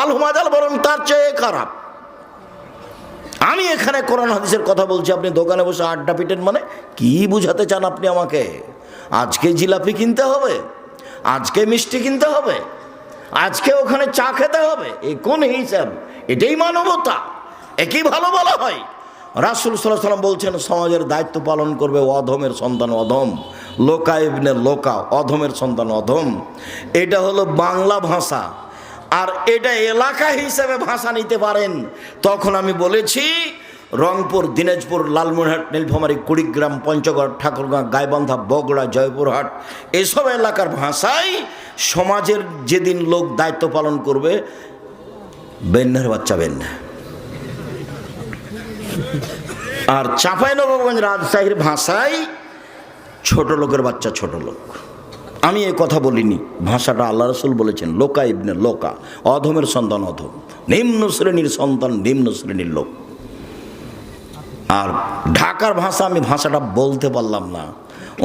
বালহু মাজাল বরং তার চেয়ে খারাপ। আমি এখানে কোরআন হাদিসের কথা বলছি, আপনি দোকানে বসে আড্ডা পিটেন, মানে কি বুঝাতে চান আপনি আমাকে? আজকে জিলাপি কিনতে হবে, আজকে মিষ্টি কিনতে হবে, আজকে ওখানে চা খেতে হবে, এই কোন হিসাব? এটাই মানবতা? একই ভালো বলা হয়? রাসূল সাল্লাল্লাহু আলাইহি ওয়াসাল্লাম বলছেন সমাজের দায়িত্ব পালন করবে অধমের সন্তান অধম, লোকা ইবনে লোকা, অধমের সন্তান অধম। এটা হলো বাংলা ভাষা, আর এটা এলাকা হিসেবে ভাষা নিতে পারেন। তখন আমি বলেছি রংপুর, দিনাজপুর, লালমনিরহাট, নীলফামারী, কুড়িগ্রাম, পঞ্চগড়, ঠাকুরগাঁও, গাইবান্ধা, বগুড়া, জয়পুরহাট এসব এলাকার ভাষায় সমাজের যেদিন লোক দায়িত্ব পালন করবে, বেন্যার বাচ্চা বেন্যা। আর চাঁপাইনবাবগঞ্জ, রাজশাহীর ভাষায় ছোট লোকের বাচ্চা ছোট লোক। আমি এই কথা বলিনি, ভাষাটা আল্লাহ রাসূল বলেছেন, লোকা ইবনে লোকা, অধমের সন্তান অধম, নিম্ন শ্রেণীর সন্তান নিম্ন শ্রেণীর লোক। আর ঢাকার ভাষা, আমি ভাষাটা বলতে পারলাম না,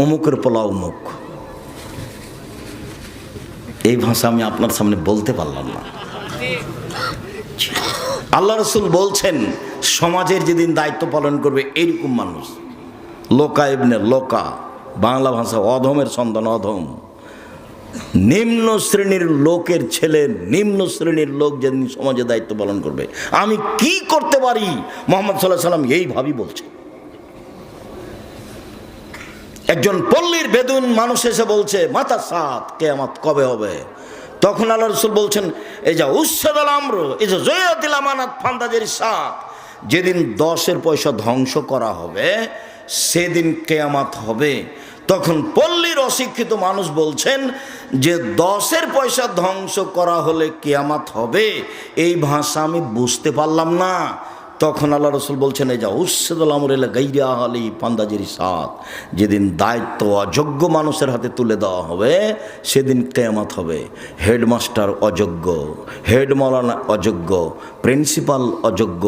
অমুকের পোলা অমুক, এই ভাষা আমি আপনার সামনে বলতে পারলাম না। আল্লাহ রাসূল বলছেন সমাজের যেদিন দায়িত্ব পালন করবে এইরকম মানুষ, লোকা ইবনে লোকা, বাংলা ভাষা অধমের সন্তান অধম, নিম্ন শ্রেণীর লোকের ছেলে, নিম্ন শ্রেণীর লোক যেদিন সমাজে দায়িত্ব পালন করবে। আমি কি করতে পারি? মুহাম্মদ সাল্লাল্লাহু আলাইহি ওয়াসাল্লাম এইভাবেই বলছে। একজন পল্লীর বেদুন মানুষ এসে বলছে, মাতা সাত, কিয়ামত কবে হবে? তখন আল্লাহ রাসূল বলছেন, এই যা উসসাদাল আমর, এই যে জয়াতিল আমানাত ফান্দাজের সাত, যেদিন 10 পয়সা ধ্বংস করা হবে সেদিন কিয়ামত হবে। তখন পল্লীর অশিক্ষিত মানুষ বলছেন যে 10 পয়সা ধ্বংস করা হলে কিয়ামত হবে, এই ভাষা আমি বুঝতে পারলাম না। তখন আল্লাহ রাসূল বলছেন, এই যা উসসাদাল আমর ইলা গায়রি আহলি ফান্দাজের সাত, যেদিন দায়িত্ব অযোগ্য মানুষের হাতে তুলে দেওয়া হবে সেদিন কিয়ামত হবে। হেডমাস্টার অযোগ্য, হেড মাওলানা অযোগ্য, প্রিন্সিপাল অযোগ্য,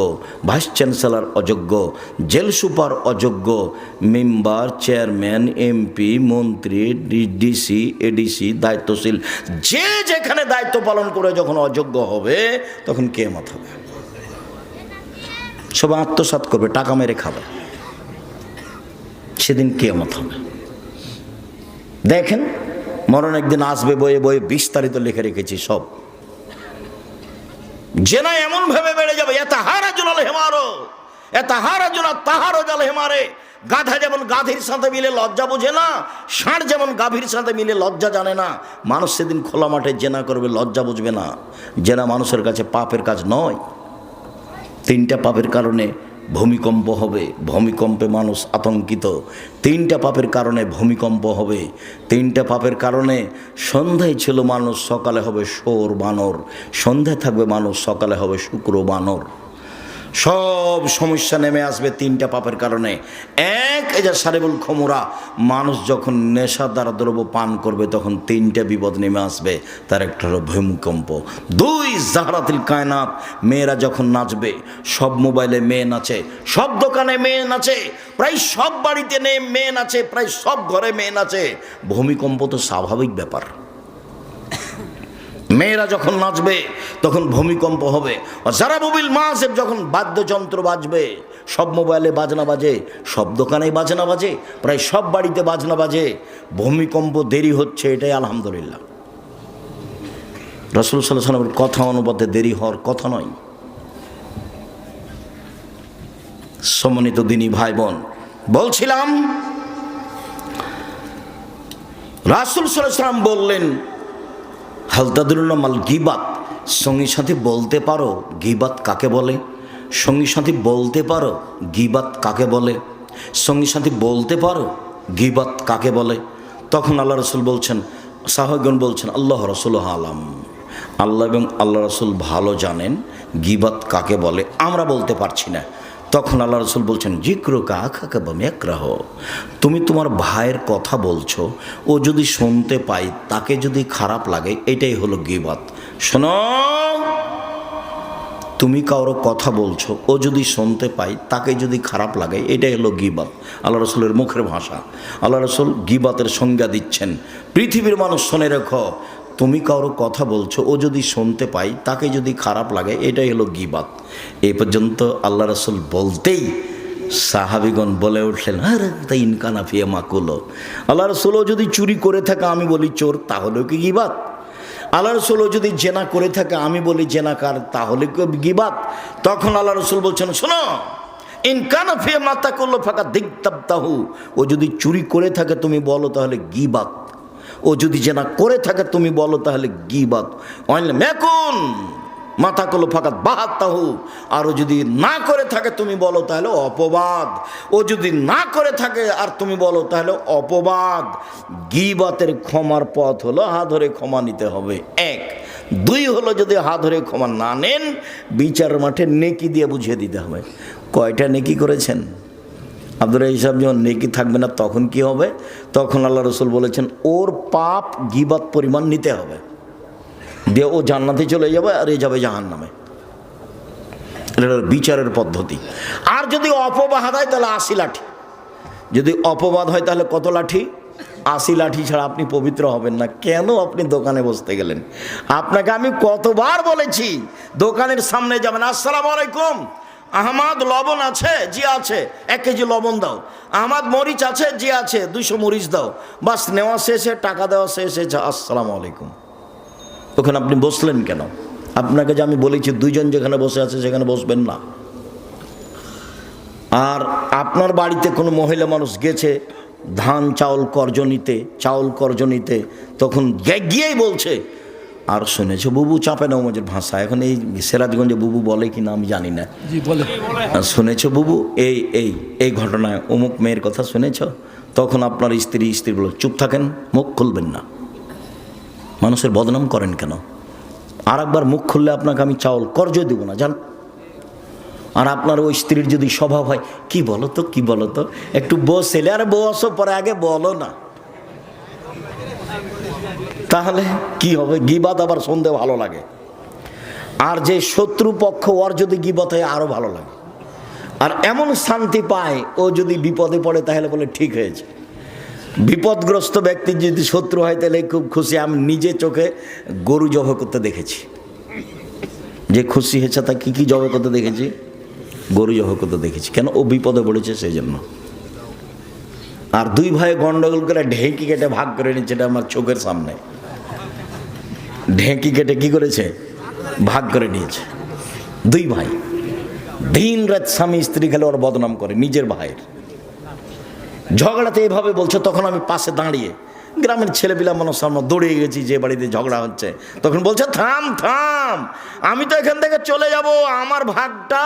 ভাইস চ্যান্সেলর অযোগ্য, জেল সুপার অযোগ্য, মেম্বার, চেয়ারম্যান, এমপি, মন্ত্রী, ডিসি, এডিসি, দায়িত্বশীল যে যেখানে দায়িত্ব পালন করে যখন অযোগ্য হবে তখন কিয়ামত হবে। সব আত্মসাৎ করবে, টাকা মেরে খাবে, সেদিন কিয়ামত হবে। দেখেন, মরণ একদিন আসবে, বইয়ে বইয়ে বিস্তারিত লিখে রেখেছি সব। জেনা এমন ভাবে বেড়ে যাবে, গাধা যেমন গাধীর সাথে মিলে লজ্জা বোঝে না, ষাঁড় যেমন গাভীর সাথে মিলে লজ্জা জানে না, মানুষ সেদিন খোলা মাঠে জেনা করবে, লজ্জা বুঝবে না। জেনা মানুষের কাছে পাপের কাজ নয়। 3টা পাপের কারণে ভূমিকম্প হবে, ভূমিকম্পে মানুষ আতঙ্কিত। 3টা পাপের কারণে ভূমিকম্প হবে। 3টা পাপের কারণে সন্ধ্যায় ছিল মানুষ, সকালে হবে শোর বানর, সন্ধ্যায় থাকবে মানুষ, সকালে হবে শুক্র বানর। সব সমস্যা নেমে আসবে 3টা পাপের কারণে। এক, এই যে সারিবুল খমুরা, মানুষ যখন নেশাদার দ্রব্য পান করবে তখন 3টা বিপদ নেমে আসবে। তার একটা হলো ভূমিকম্প। 2, জাহরাতুল কায়নাত, মেয়েরা যখন নাচবে, সব মোবাইলে মেয়ে নাচে, সব দোকানে মেয়ে নাচে, প্রায় সব বাড়িতে মেয়ে নাচে, প্রায় সব ঘরে মেয়ে নাচে। ভূমিকম্প তো স্বাভাবিক ব্যাপার। মেয়েরা যখন নাচবে তখন ভূমিকম্প হবে। যারা মোবিল মাসেব, যখন বাদ্যযন্ত্র বাজবে, সব মোবাইলে বাজনা বাজে, সব দোকানেই বাজনা বাজে, প্রায় সব বাড়িতে বাজনা বাজে। ভূমিকম্প দেরি হচ্ছে, এটাই আলহামদুলিল্লাহ। রাসূল সাল্লাল্লাহু আলাইহি ওয়াসাল্লামের কথা অনুপাতে দেরি হওয়ার কথা নয়। সম্মানিত দিনী ভাই বোন, বলছিলাম রাসূল সাল্লাল্লাহু আলাইহি ওয়াসাল্লাম বললেন, হালতাদুল্লাহ মাল গিবাত, সঙ্গী সাথী বলতে পারো গিবাত কাকে বলে? সঙ্গী সাথী বলতে পারো গিবাত কাকে বলে? সঙ্গী সাথী বলতে পারো গিবাত কাকে বলে? তখন আল্লাহ রাসূল বলছেন, সাহাবাগণ বলছেন, আল্লাহ রাসূল আলাম, আল্লাহ এবং আল্লাহ রাসূল ভালো জানেন গিবাত কাকে বলে, আমরা বলতে পারছি না। তখন আল্লাহ রাসূল বলছেন, জিক্রুকা আখাকা বামিয়াকরাহ, তুমি তোমার ভাইয়ের কথা বলছো, ও যদি শুনতে পাই, তাকে যদি খারাপ লাগে, এটাই হলো গীবত। শোনো, তুমি কারো কথা বলছো, ও যদি শুনতে পাই, তাকে যদি খারাপ লাগে, এটাই হলো গীবত। আল্লাহ রাসূলের মুখের ভাষা। আল্লাহ রাসূল গীবতের সংজ্ঞা দিচ্ছেন। পৃথিবীর মানুষ শুনে রেখো, তুমি কারো কথা বলছো, ও যদি শুনতে পাই, তাকে যদি খারাপ লাগে, এটাই হলো গীবাত। এই পর্যন্ত আল্লাহ রাসূল বলতেই সাহাবীগণ বলে উঠলেন, আরে তাই ইনকানা ফিয়া মাকুলো, আল্লাহ রাসূলও যদি চুরি করে থাকে আমি বলি চোর, তাহলেও কি গীবাত? আল্লাহ রাসূলও যদি জেনা করে থাকে আমি বলি জেনাকার, তাহলে কি গীবাত? তখন আল্লাহ রাসূল বলছেন, শোনো, ইনকানা ফিয়া মাতাকুল্লো ফাঁকা দিগতাবতাহু, ও যদি চুরি করে থাকে তুমি বলো তাহলে গীবাত, ও যদি জেনা করে থাকে তুমি বলো তাহলে গীবাত। মেকুন মাথা কলো ফাঁকা বাহাত্তাহু, আর ও যদি না করে থাকে তুমি বলো তাহলে অপবাদ, ও যদি না করে থাকে আর তুমি বলো তাহলে অপবাদ। গীবাতের ক্ষমার পথ হলো হাত ধরে ক্ষমা নিতে হবে, এক। দুই হলো যদি হাত ধরে ক্ষমা না নেন, বিচার মাঠে নেকি দিয়ে বুঝিয়ে দিতে হবে। কয়টা নেকি করেছেন? আব্দুর হিসাব যখন নেকি থাকবে না তখন কি হবে? তখন আল্লাহ রাসূল বলেছেন ওর পাপ গীবাত পরিমাণ নিতে হবে, দিয়ে ও জান্নাতে চলে যাবে আর এ যাবে জাহান্নামে। এটা বিচারের পদ্ধতি। আর যদি অপবাদ হয় তাহলে 80 লাঠি, যদি অপবাদ হয় তাহলে কত লাঠি? 80 লাঠি ছাড়া আপনি পবিত্র হবেন না। কেন আপনি দোকানে বসতে গেলেন? আপনাকে আমি কতবার বলেছি দোকানের সামনে যাবেন, আসসালামু আলাইকুম, আহমাদ লবণ আছে? জি আছে, 1 কেজি লবণ দাও। আহমাদ মরিচ আছে? জি আছে, 200 মরিচ দাও। বাস নেওয়া শেষে, টাকা দেওয়া শেষে, আসসালামু আলাইকুম। ওখানে আপনি বসলেন কেন? আপনাকে যে আমি বলেছি 2 জন যেখানে বসে আছে সেখানে বসবেন না। আর আপনার বাড়িতে কোনো মহিলা মানুষ গেছে ধান চাউল কর্জ নিতে, তখন গিয়েই বলছে, আর শুনেছো বুবু, চাপে নওমজের ভাষা, এখন এই সিরাজগঞ্জে বুবু বলে কি না আমি জানি না, শুনেছো বুবু এই ঘটনায় অমুক মেয়ের কথা শুনেছ? তখন আপনার স্ত্রী বলে, চুপ থাকেন, মুখ খুলবেন না, মানুষের বদনাম করেন কেন? আর একবার মুখ খুললে আপনাকে আমি চাউল কর্জ দেবো না, জান। আর আপনার ওই স্ত্রীর যদি স্বভাব হয়, কি বলো তো একটু বসেলে, আর বসো, পরে আগে বলো না, তাহলে কি হবে? গীবাত আবার শুনতে ভালো লাগে। আর যে শত্রু পক্ষ, ওর যদি গীবাত হয় আরো ভালো লাগে, আর এমন শান্তি পায়, ও যদি বিপদে পড়ে তাহলে বলে ঠিক হয়েছে। বিপদগ্রস্ত ব্যক্তি যদি শত্রু হয় তাহলে খুব খুশি। আমি নিজে চোখে গরু জবাই করতে দেখেছি, যে খুশি হয়েছে তা কি জবাই করতে দেখেছি? গরু জবাই করতে দেখেছি। কেন? ও বিপদে পড়েছে সেই জন্য। আর 2 ভাই গন্ডগোল করে ঢেঁকি কেটে ভাগ করে নিচ্ছে, এটা আমার চোখের সামনে। ঢেঁকি কেটে কি করেছে? ভাগ করে নিয়েছে। 2 ভাই দিন রাত স্বামী স্ত্রী খেলে ওর বদনাম করে, নিজের ভাইয়ের ঝগড়াতে এভাবে বলছে। তখন আমি পাশে দাঁড়িয়ে, গ্রামের ছেলেপিলা মানুষ সামনে দৌড়ে গেছি, যে বাড়িতে ঝগড়া হচ্ছে, তখন বলছে থাম, আমি তো এখান থেকে চলে যাব, আমার ভাগটা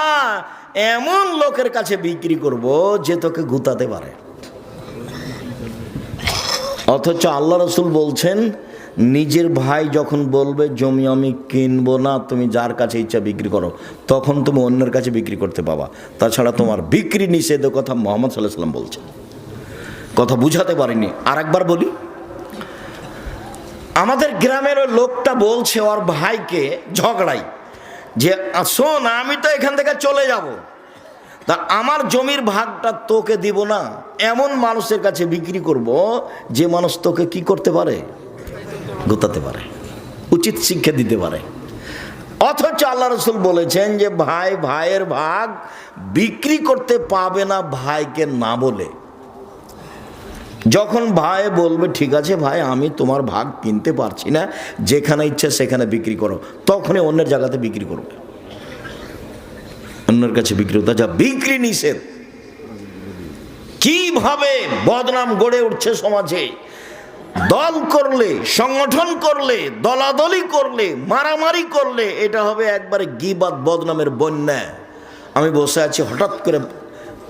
এমন লোকের কাছে বিক্রি করব যে তোকে গুতাতে পারে। অথচ আল্লাহ রাসূল বলছেন, নিজের ভাই যখন বলবে জমি আমি কিনবো না, তুমি যার কাছে ইচ্ছা বিক্রি করো, তখন তুমি অন্যের কাছে বিক্রি করতে পাবা, তাছাড়া তোমার বিক্রি নিষেধ। কথা মুহাম্মদ সাল্লাল্লাহু আলাইহি ওয়াসাল্লাম বলছেন। কথা বুঝাতে পারিনি, আর একবার বলি। আমাদের গ্রামের ওই লোকটা বলছে ওর ভাইকে ঝগড়াই, যে শোন, আমি তো এখান থেকে চলে যাব, তা আমার জমির ভাগটা তোকে দিব না, এমন মানুষের কাছে বিক্রি করব যে মানুষ তোকে কি করতে পারে? গুতাতে পারে, উচিত শিক্ষা দিতে পারে। অথচ আল্লাহ রাসূল বলেছেন যে ভাইয়ের ভাগ বিক্রি করতে পাবে না ভাইকে না বলে। যখন ভাই বলবে ঠিক আছে ভাই, আমি তোমার ভাগ কিনতে পারছি না, যেখানে ইচ্ছে সেখানে বিক্রি করো, তখনই অন্যের জায়গাতে বিক্রি করবে, অন্যের কাছে বিক্রি করতে। যা বিক্রি নিষেধ। কিভাবে বদনাম গড়ে উঠছে সমাজে! দল করলে, সংগঠন করলে, দলাদলি করলে, মারামারি করলে, এটা হবে একবারে গীবাত বদনামের বন্যা। আমি বসে আছি, হঠাৎ করে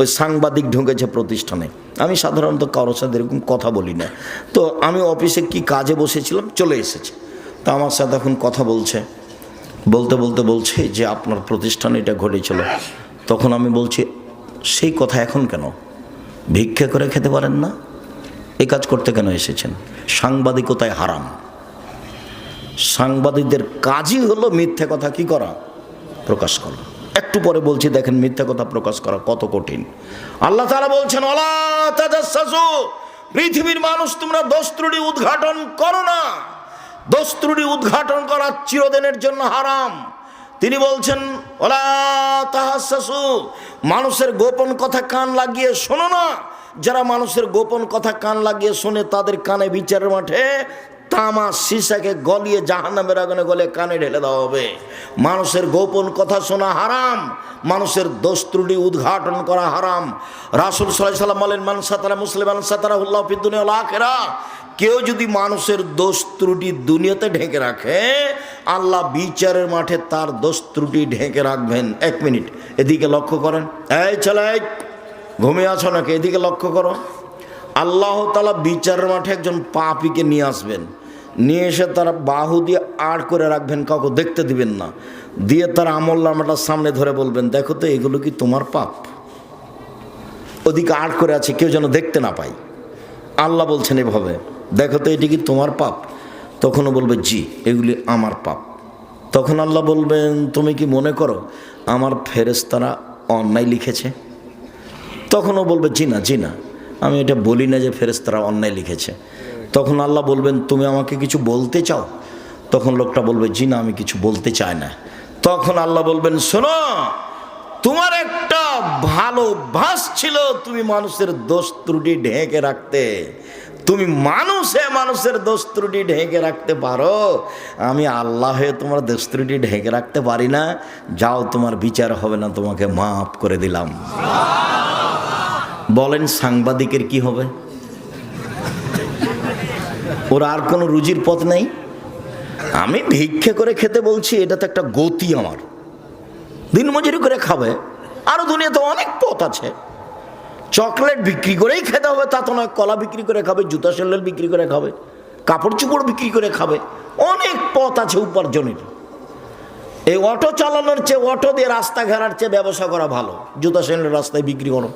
ওই সাংবাদিক ঢুকেছে প্রতিষ্ঠানে। আমি সাধারণত কারোর সাথে এরকম কথা বলি না, তো আমি অফিসে কি কাজে বসেছিলাম, চলে এসেছে। তা আমার সাথে এখন কথা বলছে, বলছে যে আপনার প্রতিষ্ঠানে এটা ঘটেছিল। তখন আমি বলছি, সেই কথা এখন কেন? ভিক্ষা করে খেতে পারেন না? এই কাজ করতে কেন এসেছেন? সাংবাদিকতায় হারাম। সাংবাদিকদের কাজই হলো মিথ্যা কথা কি করা? প্রকাশ করা। একটু পরে বলছি, দেখেন মিথ্যা কথা প্রকাশ করা কত কঠিন। আল্লাহ তাআলা বলছেন, ওয়ালা তাজাসসু, পৃথিবীর মানুষ তোমরা দোষ ত্রুটি উদ্ঘাটন করো না। দোষ ত্রুটি উদ্ঘাটন করা চিরদিনের জন্য হারাম। তিনি বলছেন ওলা তাহাসসু, মানুষের গোপন কথা কান লাগিয়ে শোনো না। যারা মানুষের গোপন কথা কান লাগিয়ে শোনে তাদের কানে বিচারের মাঠে তামা সীসাকে গলিয়ে জাহান্নামের আগুনে গলে কানে ঢেলে দেওয়া হবে। মানুষের গোপন কথা শোনা হারাম, মানুষের দোষ ত্রুটি উদ্ঘাটন করা হারাম। রাসূল সাল্লাল্লাহু আলাইহি ওয়াসাল্লাম বলেন মান সাতারা মুসলিমান সাতারাহুল্লাহু ফিদ দুনিয়া ওয়াল আখিরাহ। কেউ যদি মানুষের দোষ ত্রুটি দুনিয়াতে ঢেকে রাখে, আল্লাহ বিচারের মাঠে তার দোষ ত্রুটি ঢেকে রাখবেন। এক মিনিট এদিকে লক্ষ্য করেন, এই ছেলে ঘুমিয়ে আছো নাকি? এদিকে লক্ষ্য করো। আল্লাহ তাআলা বিচারের মাঠে একজন পাপীকে নিয়ে আসবেন, নিয়ে এসে তারা বাহু দিয়ে আড় করে রাখবেন, কাউকে দেখতে দিবেন না। দিয়ে তার আমলনামাটা সামনে ধরে বলবেন দেখো তো এগুলো কি তোমার পাপ? ওদিকে আড় করে আছে, কেউ যেন দেখতে না পায়। আল্লাহ বলছেন এভাবে, দেখো তো এটি কি তোমার পাপ? তখনও বলবে জি এগুলি আমার পাপ। তখন আল্লাহ বলবেন তুমি কি মনে করো আমার ফেরেশতারা অন্যায় লিখেছে? তখনও বলবে জি না জি না, আমি এটা বলি না যে ফেরেশতারা অন্যায় লিখেছে। তখন আল্লাহ বলবেন তুমি আমাকে কিছু বলতে চাও? তখন লোকটা বলবে জি না আমি কিছু বলতে চাই না। তখন আল্লাহ বলবেন শোনো, তোমার একটা ভালো অভ্যাস ছিল, তুমি মানুষের দোষ ত্রুটি ঢেকে রাখতে। তুমি মানুষের দোষ ত্রুটি ঢেকে রাখতে পারো, আমি আল্লাহ হয়ে তোমার দোষ ত্রুটি ঢেকে রাখতে পারি না। যাও তোমার বিচার হবে না, তোমাকে মাফ করে দিলাম। বলেন সাংবাদিকের কি হবে? ওর আর কোনো রুজির পথ নেই। আমি ভিক্ষে করে খেতে বলছি, এটা তো একটা গতি। আমার দিনমজুরি করে খাবে, আরো দুনিয়াতে অনেক পথ আছে। চকলেট বিক্রি করেই খেতে হবে তা তো নয়, কলা বিক্রি করে খাবে, জুতা স্যান্ডেল বিক্রি করে খাবে, কাপড় চোপড় বিক্রি করে খাবে, অনেক পথ আছে উপার্জনের। এই অটো চালানোর চেয়ে, অটো দিয়ে রাস্তা ঘেরার চেয়ে ব্যবসা করা ভালো। জুতা স্যান্ডেল রাস্তায় বিক্রি করো,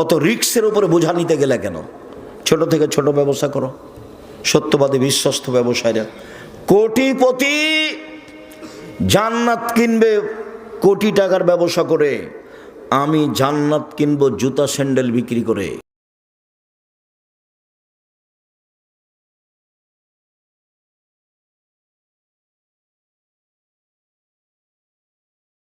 অত রিক্সের উপরে বোঝা নিতে গেলে কেন? ছোট থেকে ছোট ব্যবসা করো। সত্যবাদী বিশ্বস্ত ব্যবসায়ীরা কোটিপতি, জান্নাত কিনবে কোটি টাকার ব্যবসা করে। আমি জান্নাত কিনবো জুতা স্যান্ডেল বিক্রি করে।